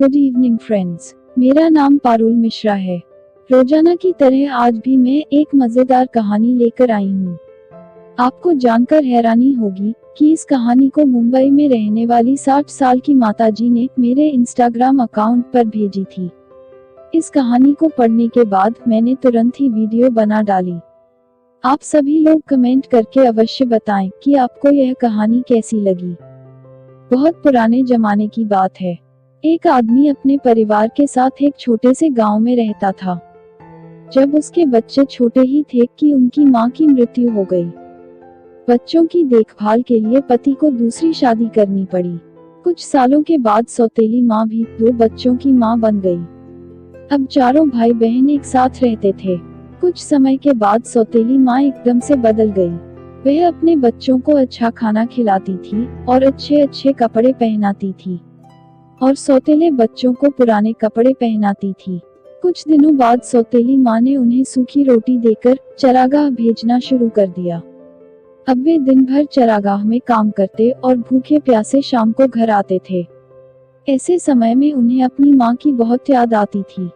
Good evening friends, मेरा नाम पारुल मिश्रा है। रोजाना की तरह आज भी मैं एक मजेदार कहानी लेकर आई हूँ। आपको जानकर हैरानी होगी कि इस कहानी को मुंबई में रहने वाली 60 साल की माताजी ने मेरे इंस्टाग्राम अकाउंट पर भेजी थी। इस कहानी को पढ़ने के बाद मैंने तुरंत ही वीडियो बना डाली। आप सभी लोग कमेंट करके अवश्य बताएं कि आपको यह कहानी कैसी लगी। बहुत पुराने जमाने की बात है। एक आदमी अपने परिवार के साथ एक छोटे से गांव में रहता था। जब उसके बच्चे छोटे ही थे कि उनकी मां की मृत्यु हो गई। बच्चों की देखभाल के लिए पति को दूसरी शादी करनी पड़ी। कुछ सालों के बाद सौतेली मां भी 2 बच्चों की मां बन गई। अब चारों भाई बहन एक साथ रहते थे। कुछ समय के बाद सौतेली मां एकदम से बदल गई। वह अपने बच्चों को अच्छा खाना खिलाती थी और अच्छे अच्छे कपड़े पहनाती थी और सौतेले बच्चों को पुराने कपड़े पहनाती थी। कुछ दिनों बाद सौतेली मां ने उन्हें सूखी रोटी देकर चरागाह भेजना शुरू कर दिया। अब वे दिन भर चरागाह में काम करते और भूखे प्यासे शाम को घर आते थे। ऐसे समय में उन्हें अपनी मां की बहुत याद आती थी।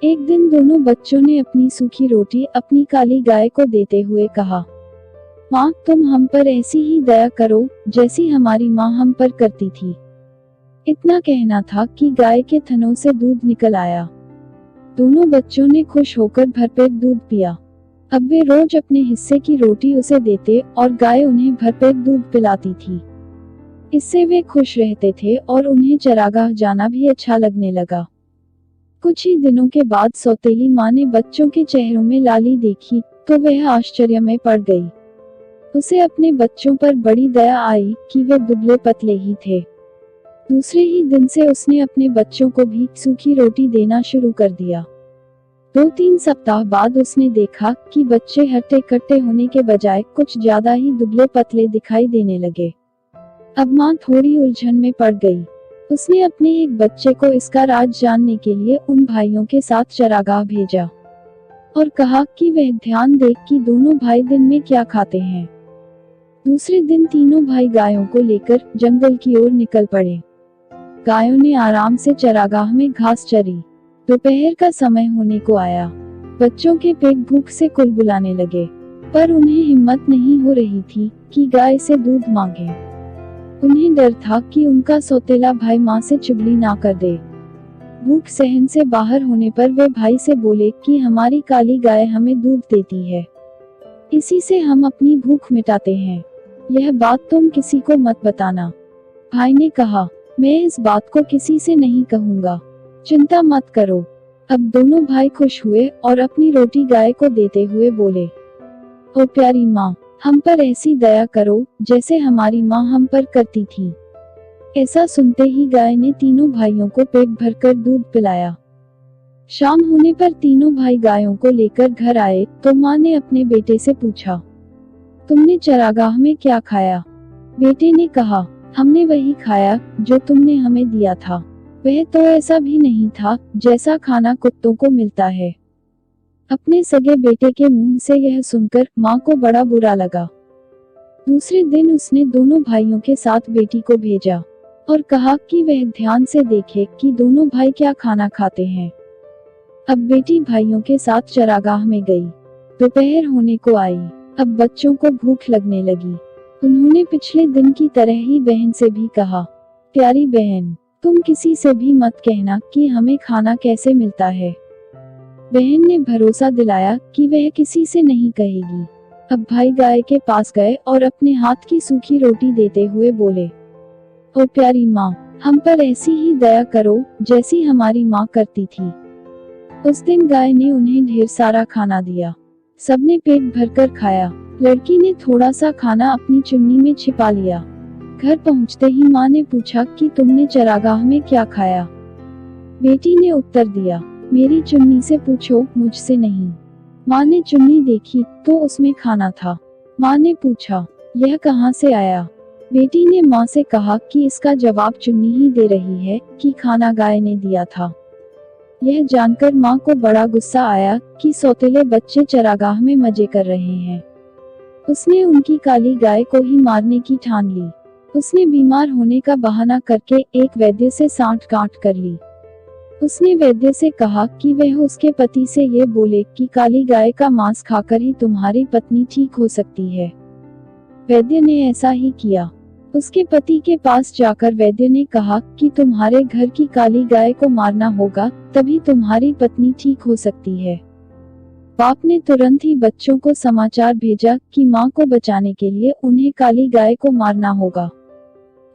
एक दिन दोनों बच्चों ने अपनी सूखी रोटी अपनी काली गाय को देते हुए कहा, मां, तुम हम पर ऐसी ही दया करो जैसी हमारी मां हम पर करती थी। इतना कहना था कि गाय के थनों से दूध निकल आया। दोनों बच्चों ने खुश होकर भरपेट दूध पिया। अब वे रोज अपने हिस्से की रोटी उसे देते और गाय उन्हें भरपेट दूध पिलाती थी। इससे वे खुश रहते थे और उन्हें चरागाह जाना भी अच्छा लगने लगा। कुछ ही दिनों के बाद सौतेली मां ने बच्चों के चेहरों में लाली देखी तो वह आश्चर्य में पड़ गई। उसे अपने बच्चों पर बड़ी दया आई कि वे दुबले पतले ही थे। दूसरे ही दिन से उसने अपने बच्चों को भी सूखी रोटी देना शुरू कर दिया। 2-3 सप्ताह बाद उसने देखा कि बच्चे हट्टे कट्टे होने के बजाय कुछ ज्यादा ही दुबले पतले दिखाई देने लगे। अब मां थोड़ी उलझन में पड़ गई। उसने अपने एक बच्चे को इसका राज जानने के लिए उन भाइयों के साथ चरागाह भेजा और कहा कि वह ध्यान दे कि दोनों भाई दिन में क्या खाते हैं। दूसरे दिन तीनों भाई गायों को लेकर जंगल की ओर निकल पड़े। गायों ने आराम से चरागाह में घास चरी। दोपहर का समय होने को आया। बच्चों के पेट भूख से कुलबुलाने लगे, पर उन्हें हिम्मत नहीं हो रही थी कि गाय से दूध मांगे। उन्हें डर था कि उनका सौतेला भाई मां से चुगली ना कर दे। भूख सहन से बाहर होने पर वे भाई से बोले कि हमारी काली गाय हमें दूध देती है, इसी से हम अपनी भूख मिटाते हैं। यह बात तुम किसी को मत बताना। भाई ने कहा, मैं इस बात को किसी से नहीं कहूँगा, चिंता मत करो। अब दोनों भाई खुश हुए और अपनी रोटी गाय को देते हुए बोले, ओ प्यारी माँ, हम पर ऐसी दया करो जैसे हमारी माँ हम पर करती थी। ऐसा सुनते ही गाय ने तीनों भाइयों को पेट भरकर दूध पिलाया। शाम होने पर तीनों भाई गायों को लेकर घर आए तो माँ ने अपने बेटे से पूछा, तुमने चरागाह में क्या खाया? बेटे ने कहा, हमने वही खाया जो तुमने हमें दिया था। वह तो ऐसा भी नहीं था जैसा खाना कुत्तों को मिलता है। अपने सगे बेटे के मुंह से यह सुनकर मां को बड़ा बुरा लगा। दूसरे दिन उसने दोनों भाइयों के साथ बेटी को भेजा और कहा कि वह ध्यान से देखे कि दोनों भाई क्या खाना खाते हैं। अब बेटी भाइयों के साथ चरागाह में गई। दोपहर होने को आई। अब बच्चों को भूख लगने लगी। उन्होंने पिछले दिन की तरह ही बहन से भी कहा, प्यारी बहन, तुम किसी से भी मत कहना कि हमें खाना कैसे मिलता है। बहन ने भरोसा दिलाया कि वह किसी से नहीं कहेगी। अब भाई गाय के पास गए और अपने हाथ की सूखी रोटी देते हुए बोले, ओ प्यारी माँ, हम पर ऐसी ही दया करो जैसी हमारी माँ करती थी। उस दिन गाय ने उन्हें ढेर सारा खाना दिया। सबने पेट भरकर खाया। लड़की ने थोड़ा सा खाना अपनी चुन्नी में छिपा लिया। घर पहुंचते ही माँ ने पूछा कि तुमने चरागाह में क्या खाया? बेटी ने उत्तर दिया, मेरी चुन्नी से पूछो, मुझसे नहीं। माँ ने चुन्नी देखी तो उसमें खाना था। माँ ने पूछा, यह कहाँ से आया? बेटी ने माँ से कहा कि इसका जवाब चुन्नी ही दे रही है कि खाना गाय ने दिया था। यह जानकर माँ को बड़ा गुस्सा आया कि सौतेले बच्चे चरागाह में मजे कर रहे हैं। उसने उनकी काली गाय को ही मारने की ठान ली। उसने बीमार होने का बहाना करके एक वैद्य से सांठ गांठ कर ली। उसने वैद्य से कहा कि वह उसके पति से ये बोले कि काली गाय का मांस खाकर ही तुम्हारी पत्नी ठीक हो सकती है। वैद्य ने ऐसा ही किया। उसके पति के पास जाकर वैद्य ने कहा कि तुम्हारे घर की काली गाय को मारना होगा, तभी तुम्हारी पत्नी ठीक हो सकती है। बाप ने तुरंत ही बच्चों को समाचार भेजा कि मां को बचाने के लिए उन्हें काली गाय को मारना होगा।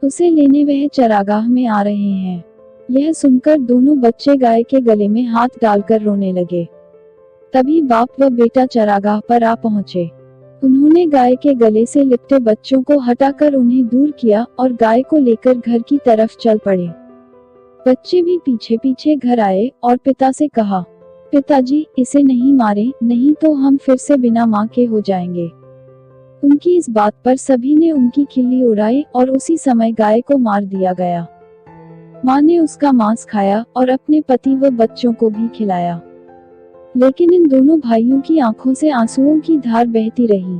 उसे लेने वह चरागाह में आ रहे हैं। यह सुनकर दोनों बच्चे गाय के गले में हाथ डालकर रोने लगे। तभी बाप व बेटा चरागाह पर आ पहुंचे। उन्होंने गाय के गले से लिपटे बच्चों को हटाकर उन्हें दूर किया और गाय को लेकर घर की तरफ चल पड़े। बच्चे भी पीछे पीछे घर आए और पिता से कहा, पिताजी इसे नहीं मारें, नहीं तो हम फिर से बिना मां के हो जाएंगे। उनकी इस बात पर सभी ने उनकी खिल्ली उड़ाई और उसी समय गाय को मार दिया गया। मां ने उसका मांस खाया और अपने पति व बच्चों को भी खिलाया। लेकिन इन दोनों भाइयों की आंखों से आंसुओं की धार बहती रही।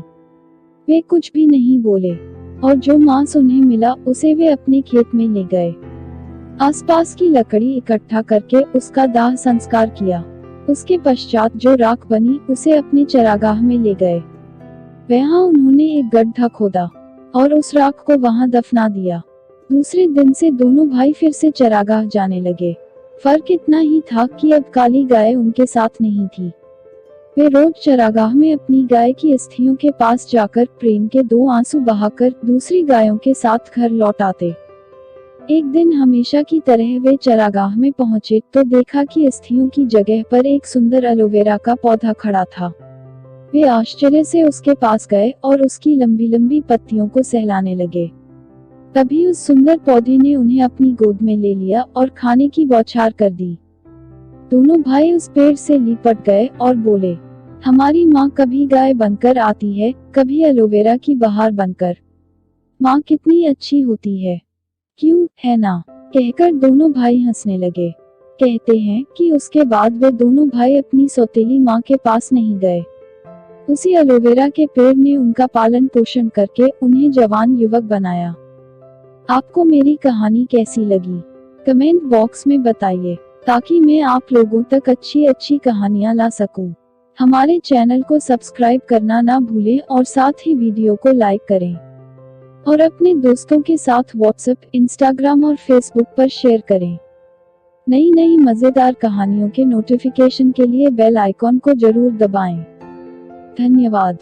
वे कुछ भी नहीं बोले और जो मांस उन्हें मिला उसे वे अपने खेत में ले गए। आसपास की लकड़ी इकट्ठा करके उसका दाह संस्कार किया। उसके पश्चात जो राख बनी उसे अपने चरागाह में ले गए। वहां उन्होंने एक गड्ढा खोदा और उस राख को वहां दफना दिया। दूसरे दिन से दोनों भाई फिर से चरागाह जाने लगे। फर्क इतना ही था कि अब काली गाय उनके साथ नहीं थी। वे रोज चरागाह में अपनी गाय की अस्थियों के पास जाकर प्रेम के 2 आंसू बहाकर दूसरी गायों के साथ घर लौट आते। एक दिन हमेशा की तरह वे चरागाह में पहुंचे तो देखा कि अस्थियों की जगह पर एक सुंदर एलोवेरा का पौधा खड़ा था। वे आश्चर्य से उसके पास गए और उसकी लंबी लंबी पत्तियों को सहलाने लगे। तभी उस सुंदर पौधे ने उन्हें अपनी गोद में ले लिया और खाने की बौछार कर दी। दोनों भाई उस पेड़ से लिपट गए और बोले, हमारी माँ कभी गाय बनकर आती है, कभी एलोवेरा की बहार बनकर। माँ कितनी अच्छी होती है, क्यों है ना? कहकर दोनों भाई हंसने लगे। कहते हैं कि उसके बाद वे दोनों भाई अपनी सौतेली माँ के पास नहीं गए। उसी एलोवेरा के पेड़ ने उनका पालन पोषण करके उन्हें जवान युवक बनाया। आपको मेरी कहानी कैसी लगी? कमेंट बॉक्स में बताइए ताकि मैं आप लोगों तक अच्छी अच्छी कहानियां ला सकूं। हमारे चैनल को सब्सक्राइब करना ना भूलें और साथ ही वीडियो को लाइक करें और अपने दोस्तों के साथ व्हाट्सएप, इंस्टाग्राम और फेसबुक पर शेयर करें। नई नई मजेदार कहानियों के नोटिफिकेशन के लिए बेल आइकॉन को जरूर दबाएं। धन्यवाद।